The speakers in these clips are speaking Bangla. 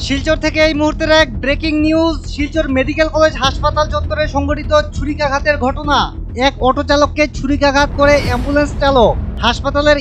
শিলচর থেকে এই মুহূর্তের এক breaking news. Silchar medical college হাসপাতাল চত্বরে সংঘটিত ছুরিকাঘাতের ঘটনা। এক অটো চালককে ছুরিকাঘাত করে অ্যাম্বুলেন্স চালক। হাসপাতালের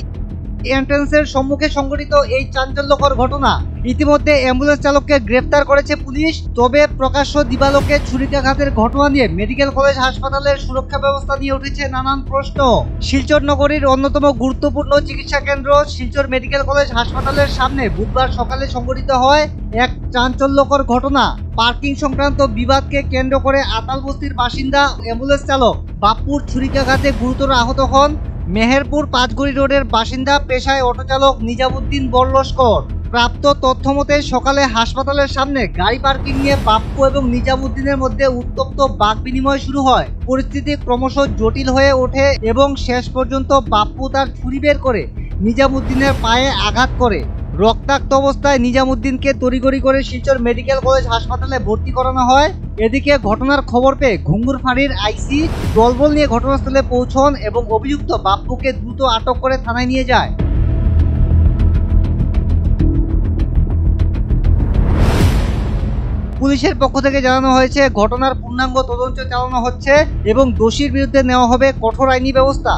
এন্ট্রান্সের সম্মুখে সংঘটিত এই চাঞ্চল্যকর ঘটনা। ইতিমধ্যে অ্যাম্বুলেন্স চালককে গ্রেফতার করেছে পুলিশ। তবে প্রকাশ্য দিবালোকে ছুরিকাঘাতের ঘটনা নিয়ে মেডিকেল কলেজ হাসপাতালের সুরক্ষা ব্যবস্থা নিয়ে উঠেছে নানান প্রশ্ন। শিলচর নগরীর অন্যতম গুরুত্বপূর্ণ চিকিৎসা কেন্দ্র শিলচর মেডিকেল কলেজ হাসপাতালের সামনে বুধবার সকালে সংঘটিত হয় এক চাঞ্চল্যকর ঘটনা। পার্কিং সংক্রান্ত বিবাদকে কেন্দ্র করে আতালবস্তির বাসিন্দা অ্যাম্বুলেন্স চালক বাপ্পুর ছুরিকাঘাতে গুরুতর আহত হন মেহেরপুর পাঁচগড়ি রোডের বাসিন্দা পেশায় অটো চালক নিজামুদ্দিন বড়লস্কর। প্রাপ্ত তথ্য মতে সকালে হাসপাতালের সামনে গাড়ি পার্কিং নিয়ে বাপ্পু এবং নিজামুদ্দিনের মধ্যে উত্তপ্ত বাক বিনিময় শুরু হয়। পরিস্থিতি ক্রমশ জটিল হয়ে ওঠে এবং শেষ পর্যন্ত বাপ্পু তার ছুরি বের করে নিজামুদ্দিনের পায়ে আঘাত করে। রক্তাক্ত অবস্থায় নিজামুদ্দিনকে তড়িঘড়ি করে শিলচর মেডিকেল কলেজ হাসপাতালে ভর্তি করানো হয়। এদিকে ঘটনার খবর পেয়ে ঘুঙ্গুর ফাঁড়ির আইসি দলবল নিয়ে ঘটনাস্থলে পৌঁছন এবং অভিযুক্ত বাপ্পুকে দ্রুত আটক করে থানায় নিয়ে যায়। পুলিশের পক্ষ থেকে জানানো হয়েছে ঘটনার পূর্ণাঙ্গ তদন্ত চালানো হচ্ছে এবং দোষীর বিরুদ্ধে নেওয়া হবে কঠোর আইনি ব্যবস্থা।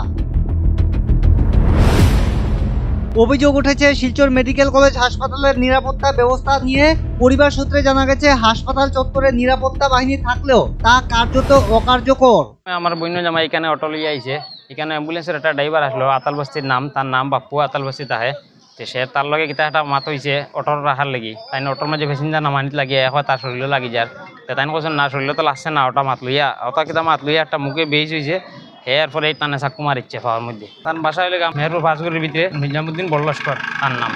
অভিযোগ উঠেছে শিলচর মেডিকেল কলেজ হাসপাতালের নিরাপত্তা ব্যবস্থা নিয়ে। পরিবার সূত্রে জানা গেছে হাসপাতাল চত্বরে নিরাপত্তা বাহিনী থাকলেও তা কার্যত অকার্যকর। আমার বন্য জামাই এখানে অটো লিয়ে আইছে, এখানে অ্যাম্বুলেন্সের একটা ড্রাইভার আসলো, আতালবস্তির নাম, তার নাম বাপ্পু, আতালবস্তি তাহে। তো সে তার লগে কিতা একটা মাত হয়েছে অটোর রাখার লাগি, তাই অটোর মাঝে প্যাসেঞ্জার নামানিত লাগিয়ে এখন তার শরীরও লাগি যার। তাই কোথাও না শরীরে তো লাগছে না, ওটা মাত লইয়া ওটা কিতা মাত লইয়া একটা মুখে বেশ হয়েছে। এরপরে এই টানে চাকু মারিচ্ছে পাওয়ার মধ্যে। তার বাসা হইলে মেহেরপুর পাঁচগড়ির ভিতরে নিজামুদ্দিন বড়লস্কর তার নাম,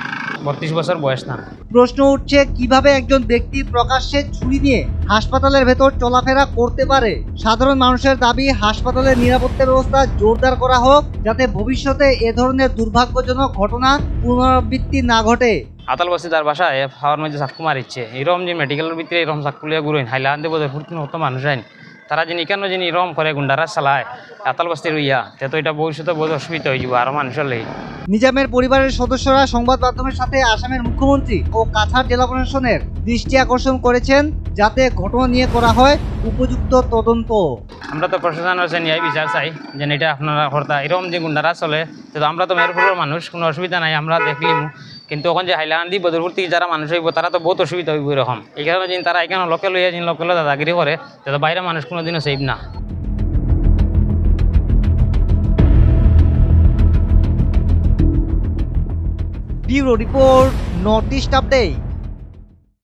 32 বছর বয়স তার। প্রশ্ন উঠছে কিভাবে একজন ব্যক্তি প্রকাশ্যে ছুরি নিয়ে হাসপাতালের ভেতর চলাফেরা করতে পারে। সাধারণ মানুষের দাবি হাসপাতালের নিরাপত্তা ব্যবস্থা জোরদার করা হোক, যাতে ভবিষ্যতে এ ধরনের দুর্ভাগ্যজনক ঘটনা পুনরাবৃত্তি না ঘটে। আতালবস্তি তার বাসায় পাওয়ার মধ্যে চাকু মারিচ্ছে। এরকম যে মেডিকেলের ভিতরে এরকম চাকু লিয়ে ঘুরেন হাইলান দেবো কত মানুষ আইন, তারা যিনি কেন যিনি এরকম করে গুন্ডারা চালায় আতালবস্তির হইয়া, তো এটা ভবিষ্যতে বহুত অসুবিধা হয়ে যাব আরো মানুষের লেগে। নিজামের পরিবারের সদস্যরা সংবাদ মাধ্যমের সাথে আসামের মুখ্যমন্ত্রী ও কাছাড় জেলা প্রশাসনের দৃষ্টি আকর্ষণ করেছেন যাতে ঘটনা নিয়ে করা হয় উপযুক্ত তদন্ত। আমরা তো প্রশাসনের কাছে ন্যায় বিচার চাই, যে এটা আপনারা কর্তা এরকম যে গুন্ডারা চলে, তো আমরা তো মেহেরপুরের মানুষ, কোনো অসুবিধা নাই, আমরা দেখলিম। কিন্তু এখন যে হাইলাকান্দি বদরপুর থেকে যারা মানুষ হইব তারা তো বহুত অসুবিধা হইব এরকম। এই কারণে যিনি তারা এখানে লোকে লইয়া যিনি লোকে দাদাগিরি করে, তো বাইরে মানুষ কোনোদিনও সেফ না। Bureau report, north east update.